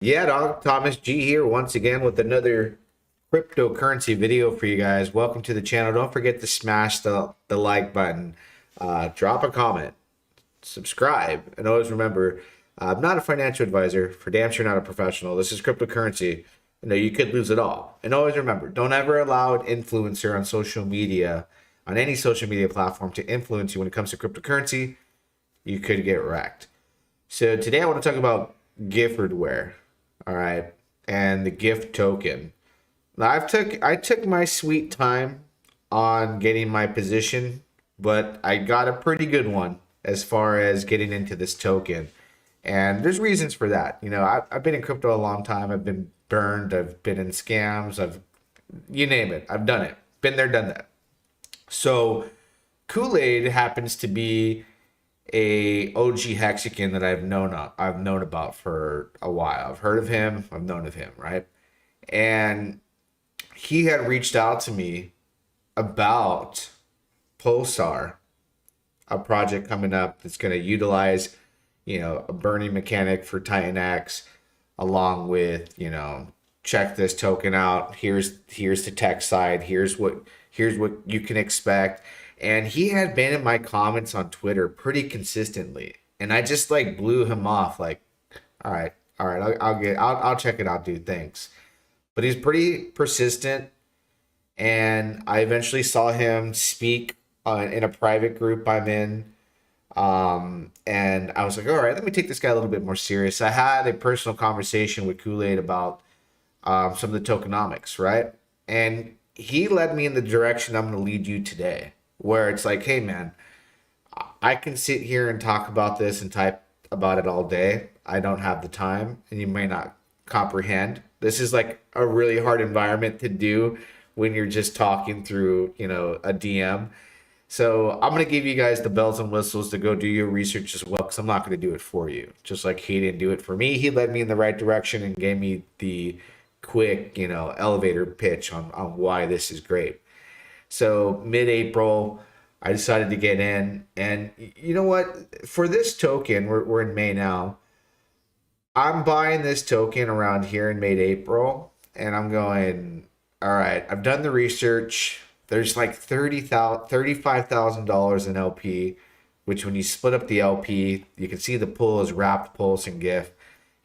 Yeah, dog. Thomas G here once again with another cryptocurrency video for you guys. Welcome to the channel. Don't forget to smash the like button, drop a comment, subscribe, and always remember, I'm not a financial advisor. For damn sure, not a professional. This is cryptocurrency. You could lose it all. And always remember, don't ever allow an influencer on social media, on any social media platform, to influence you when it comes to cryptocurrency. You could get wrecked. So today I want to talk about GIFFORDwear, all right, and the gift token. Now I took my sweet time on getting my position, but I got a pretty good one as far as getting into this token. And there's reasons for that. I've been in crypto a long time. I've been burned. I've been in scams. You name it. I've done it. Been there, done that. So Kool-Aid happens to be a OG Hexican that I've known about for a while. I've heard of him, I've known of him, right? And he had reached out to me about Pulsar, a project coming up that's going to utilize, a burning mechanic for Titan X, along with, check this token out. Here's the tech side. Here's what you can expect. And he had been in my comments on Twitter pretty consistently, and I just like blew him off. Like, all right, I'll check it out, dude. Thanks. But he's pretty persistent, and I eventually saw him speak in a private group I'm in. And I was like, all right, let me take this guy a little bit more serious. I had a personal conversation with Kool-Aid about some of the tokenomics, right? And he led me in the direction I'm going to lead you today, where it's like, hey, man, I can sit here and talk about this and type about it all day. I don't have the time, and you may not comprehend. This is like a really hard environment to do when you're just talking through, a DM. So I'm gonna give you guys the bells and whistles to go do your research as well, because I'm not gonna do it for you. Just like he didn't do it for me, he led me in the right direction and gave me the quick, elevator pitch on why this is great. So mid-April, I decided to get in, and you know what? For this token, we're in May now. I'm buying this token around here in mid-April, and I'm going, all right, I've done the research. There's like $35,000 in LP, which when you split up the LP, you can see the pool is wrapped Pulse and GIF.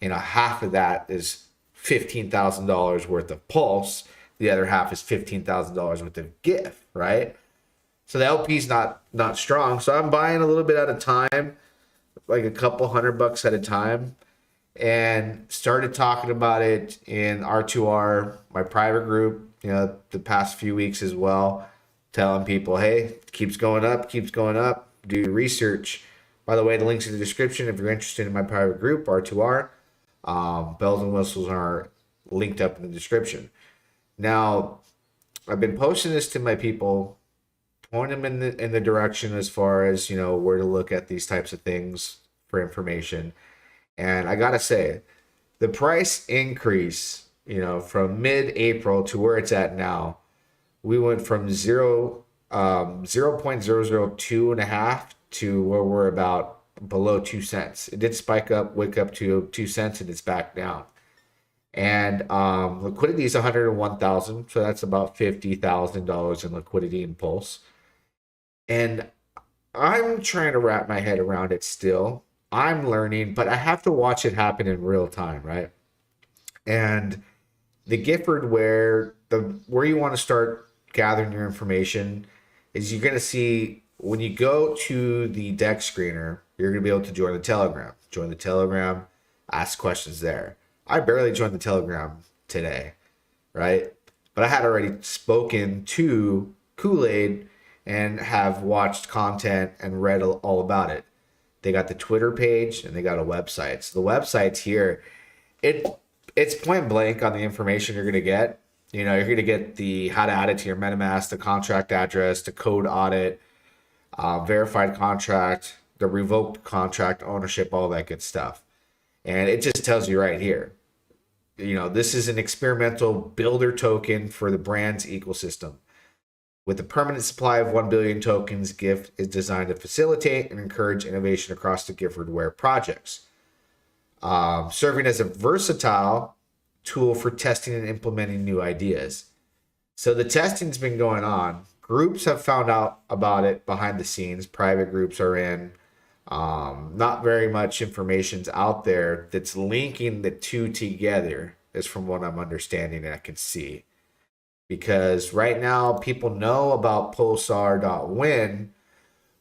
Half of that is $15,000 worth of Pulse. The other half is $15,000 worth of GIF, right? So the LP's not strong. So I'm buying a little bit at a time, like a couple $100 at a time, and started talking about it in R2R, my private group, the past few weeks as well, telling people, hey, it keeps going up, do your research. By the way, the link's in the description if you're interested in my private group, R2R. Bells and whistles are linked up in the description. Now, I've been posting this to my people, pointing them in the direction as far as, where to look at these types of things for information. And I gotta say, the price increase, from mid-April to where it's at now, we went from 0.002 and a half to where we're about below 2 cents. It did spike up, wake up to 2 cents, and it's back down. And liquidity is 101,000, so that's about $50,000 in liquidity in Pulse. And I'm trying to wrap my head around it still. I'm learning, but I have to watch it happen in real time, right? And the GIFFORDwear, where you want to start gathering your information is you're going to see when you go to the deck screener, you're going to be able to join the Telegram. Join the Telegram, ask questions there. I barely joined the Telegram today, right? But I had already spoken to Kool-Aid and have watched content and read all about it. They got the Twitter page and they got a website. So the website's here. It's point blank on the information you're gonna get. You're gonna get the how to add it to your MetaMask, the contract address, the code audit, verified contract, the revoked contract ownership, all that good stuff. And it just tells you right here. This is an experimental builder token for the brand's ecosystem. With a permanent supply of 1 billion tokens, GIFT is designed to facilitate and encourage innovation across the GIFFORDwear projects. serving as a versatile tool for testing and implementing new ideas. So the testing's been going on. Groups have found out about it behind the scenes. Private groups are in. Not very much information's out there that's linking the two together, is from what I'm understanding and I can see. Because right now people know about Pulsar.win,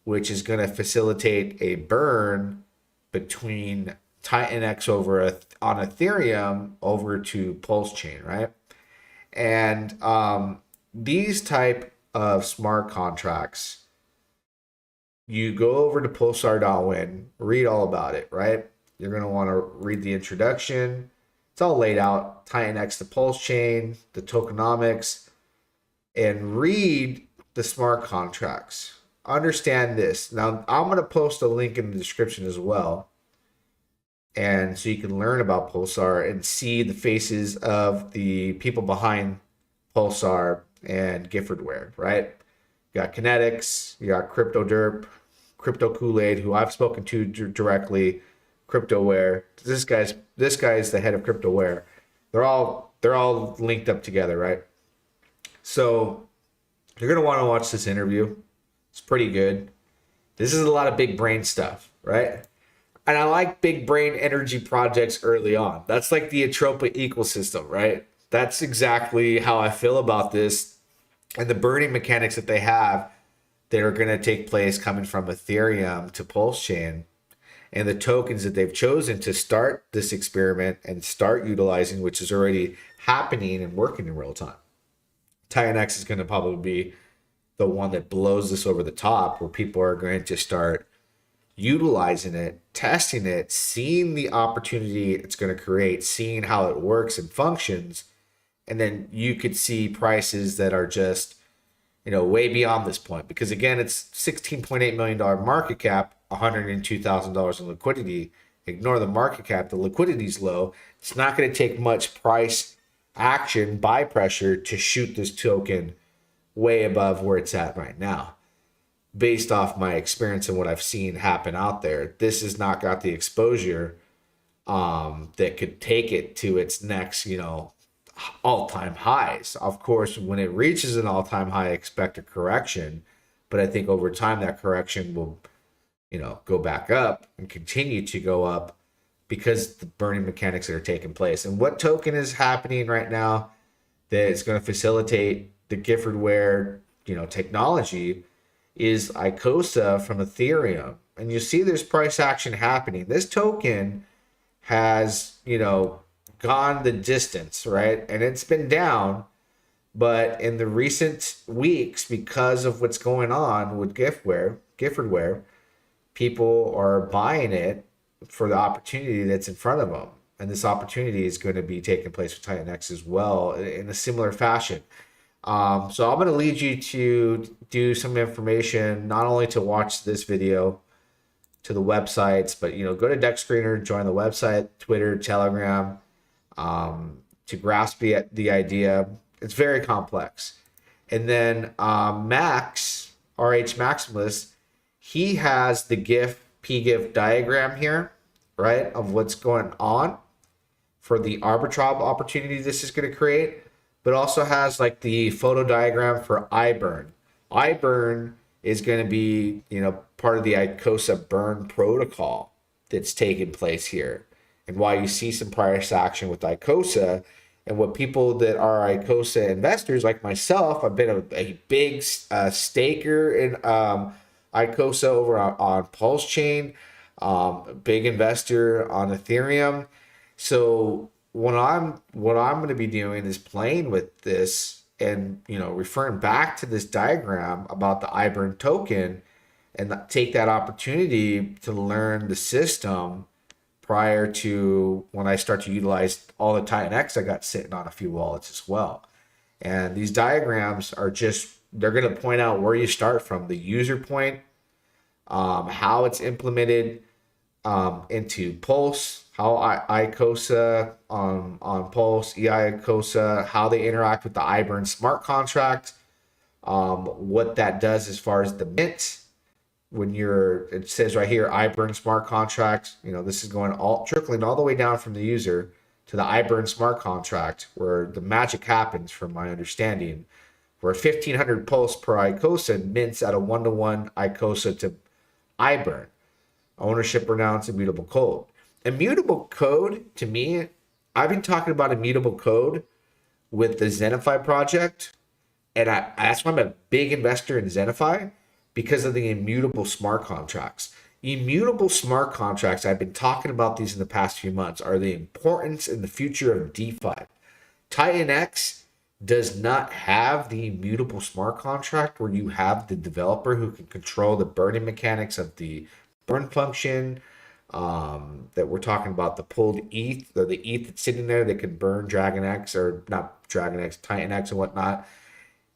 which is going to facilitate a burn between Titanx on Ethereum over to Pulsechain, right? And these type of smart contracts, you go over to Pulsar.win, read all about it, right? You're going to want to read the introduction. It's all laid out, Titanx to Pulsechain, the tokenomics, and read the smart contracts. Understand this. Now, I'm going to post a link in the description as well. And so you can learn about Pulsar and see the faces of the people behind Pulsar and GIFFORDwear, right? You got Kinetics, you got Crypto Derp, Crypto Kool-Aid, who I've spoken to directly, CryptoWare. This guy's the head of CryptoWare. They're all linked up together, right? So you're gonna want to watch this interview. It's pretty good. This is a lot of big brain stuff, right? And I like big brain energy projects early on. That's like the Atropa ecosystem, right? That's exactly how I feel about this and the burning mechanics that they have that are going to take place coming from Ethereum to Pulsechain, and the tokens that they've chosen to start this experiment and start utilizing, which is already happening and working in real time. Titanx is going to probably be the one that blows this over the top, where people are going to start utilizing it, testing it, seeing the opportunity it's going to create, seeing how it works and functions. And then you could see prices that are just, way beyond this point. Because again, it's $16.8 million market cap, $102,000 in liquidity. Ignore the market cap. The liquidity is low. It's not going to take much price action, buy pressure to shoot this token way above where it's at right now. Based off my experience and what I've seen happen out there, this has not got the exposure that could take it to its next, all-time highs. Of course, when it reaches an all-time high, expect a correction, but I think over time that correction will, go back up and continue to go up because the burning mechanics that are taking place. And what token is happening right now that is going to facilitate the GIFFORDwear, technology is ICOSA from Ethereum. And you see there's price action happening. This token has, gone the distance, right? And it's been down, but in the recent weeks, because of what's going on with GIFFORDwear, people are buying it for the opportunity that's in front of them. And this opportunity is going to be taking place with Titanx as well in a similar fashion. So I'm going to lead you to do some information, not only to watch this video, to the websites, but, go to Deck Screener, join the website, Twitter, Telegram, to grasp the idea. It's very complex. And then Max, RH Maximus, he has the PGIF diagram here, right, of what's going on for the arbitrage opportunity this is going to create, but also has like the photo diagram for iBurn. iBurn is going to be, part of the ICOSA burn protocol that's taking place here, and why you see some price action with ICOSA. And what people that are ICOSA investors like myself, I've been a big staker in ICOSA over on Pulsechain, big investor on Ethereum. So what I'm going to be doing is playing with this and, referring back to this diagram about the iBurn token, and take that opportunity to learn the system prior to when I start to utilize all the Titanx I got sitting on a few wallets as well. And these diagrams are they're going to point out where you start from, the user point, how it's implemented into Pulse, how ICOSA on Pulse, EICOSA, how they interact with the iBurn smart contract, what that does as far as the mint, when it says right here, I burn smart contracts, this is going trickling all the way down from the user to the I burn smart contract, where the magic happens, from my understanding, where 1500 pulse per ICOSA mints at a 1-to-1 ICOSA to I burn. Ownership renounced, immutable code. Immutable code, to me, I've been talking about immutable code with the Zenify project, and that's why I'm a big investor in Zenify, because of the immutable smart contracts. Immutable smart contracts, I've been talking about these in the past few months, are the importance in the future of DeFi. Titan X does not have the immutable smart contract, where you have the developer who can control the burning mechanics of the burn function, that we're talking about, the pulled ETH, or the ETH that's sitting there that can burn Dragon X, or not Dragon X, Titan X and whatnot.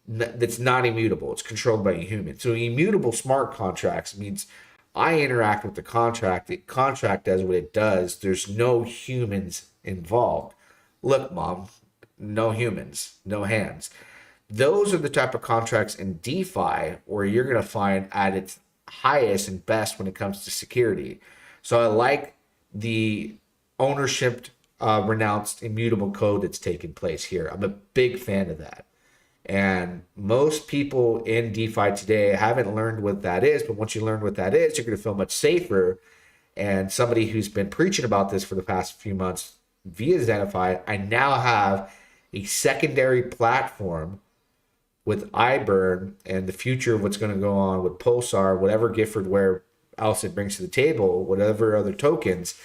That's not immutable. It's controlled by a human. So immutable smart contracts means I interact with the contract does what it does. There's no humans involved. Look, mom, no humans, no hands. Those are the type of contracts in DeFi where you're going to find at its highest and best when it comes to security. So I like the ownership renounced immutable code that's taking place here. I'm a big fan of that. And most people in DeFi today haven't learned what that is. But once you learn what that is, you're going to feel much safer. And somebody who's been preaching about this for the past few months via Zenify, I now have a secondary platform with iBurn and the future of what's going to go on with Pulsar, whatever GIFFORDwear else it brings to the table, whatever other tokens,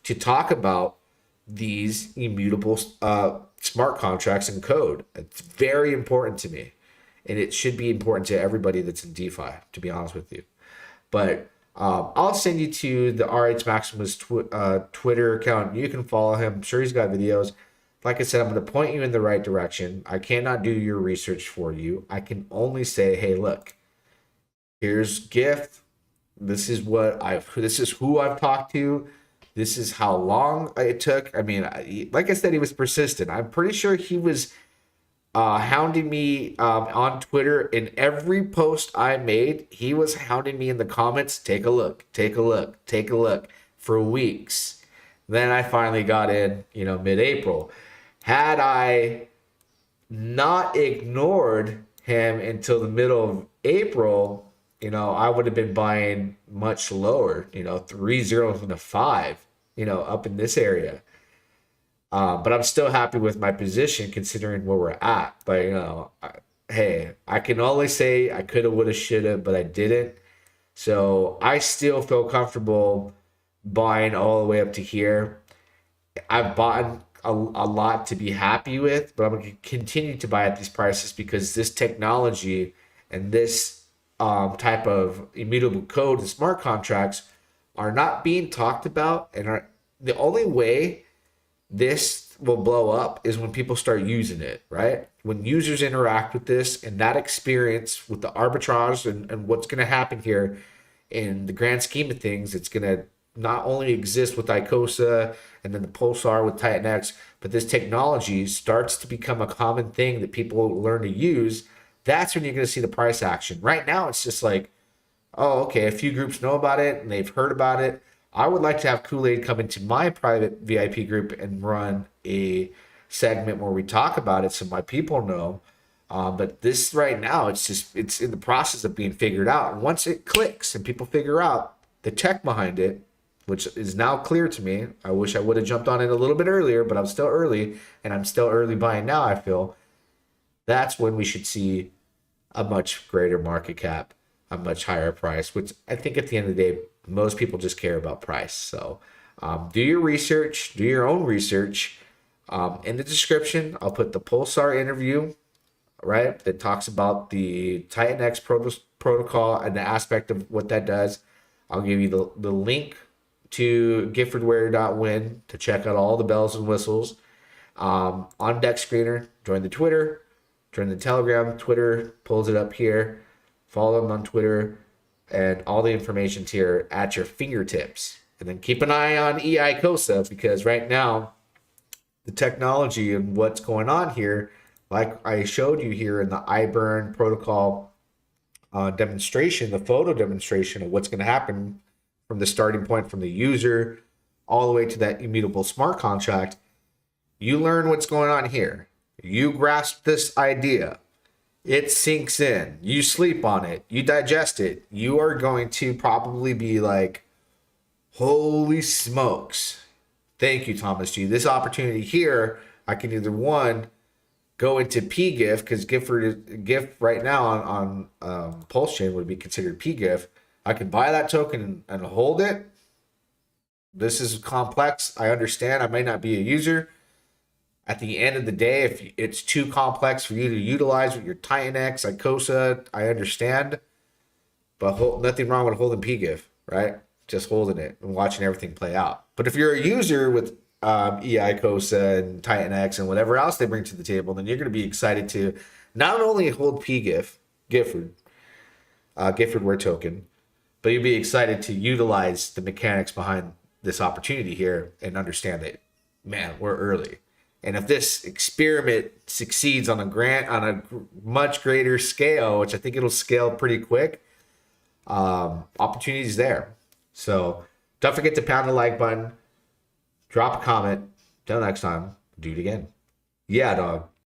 to talk about these immutable smart contracts and code. It's very important to me, and it should be important to everybody that's in DeFi, to be honest with you. But I'll send you to the RH Maximus Twitter account. You can follow him. I'm sure he's got videos. Like I said, I'm going to point you in the right direction. I cannot do your research for you. I can only say, hey, look, here's Gift. This is who I've talked to. This is how long it took. I mean, like I said, he was persistent. I'm pretty sure he was hounding me on Twitter. In every post I made, he was hounding me in the comments. Take a look, take a look, take a look, for weeks. Then I finally got in, mid-April. Had I not ignored him until the middle of April, I would have been buying much lower, 3 zeros and a 5, up in this area. But I'm still happy with my position considering where we're at. But, hey, I can only say I could have, would have, should have, but I didn't. So I still feel comfortable buying all the way up to here. I've bought a lot to be happy with, but I'm going to continue to buy at these prices because this technology and this type of immutable code and smart contracts are not being talked about, and are the only way this will blow up is when people start using it, right? When users interact with this, and that experience with the arbitrage and what's going to happen here in the grand scheme of things, it's going to not only exist with ICOSA and then the Pulsar with Titan X, but this technology starts to become a common thing that people learn to use. That's when you're going to see the price action. Right now, it's just like, oh, okay, a few groups know about it and they've heard about it. I would like to have Kool-Aid come into my private VIP group and run a segment where we talk about it so my people know. But this right now, it's in the process of being figured out. And once it clicks and people figure out the tech behind it, which is now clear to me, I wish I would have jumped on it a little bit earlier, but I'm still early, and I'm still early buying now, I feel. That's when we should see a much greater market cap, a much higher price, which I think at the end of the day, most people just care about price. So do your research, do your own research. In the description, I'll put the Pulsar interview, right, that talks about the Titan X protocol and the aspect of what that does. I'll give you the link to GIFFORDwear.win to check out all the bells and whistles. On deck screener, join the Twitter, join the Telegram. Twitter pulls it up here. Follow them on Twitter, and all the information's here at your fingertips. And then keep an eye on EICOSA, because right now the technology and what's going on here, like I showed you here in the iBurn protocol demonstration, the photo demonstration of what's going to happen from the starting point, from the user all the way to that immutable smart contract. You learn what's going on here. You grasp this idea. It sinks in. You sleep on it. You digest it. You are going to probably be like, holy smokes. Thank you, Thomas G. This opportunity here, I can either one, go into PGIF, because GIF right now on Pulsechain would be considered PGIF. I can buy that token and hold it. This is complex. I understand. I may not be a user. At the end of the day, if it's too complex for you to utilize with your Titan X, Icosa, I understand. But nothing wrong with holding PGIF, right? Just holding it and watching everything play out. But if you're a user with Icosa and Titan X and whatever else they bring to the table, then you're going to be excited to not only hold PGIF, GIFFORDwear token, but you'll be excited to utilize the mechanics behind this opportunity here and understand that, man, we're early. And if this experiment succeeds on a much greater scale, which I think it'll scale pretty quick, opportunities there. So don't forget to pound the like button, drop a comment. Till next time, do it again. Yeah, dog.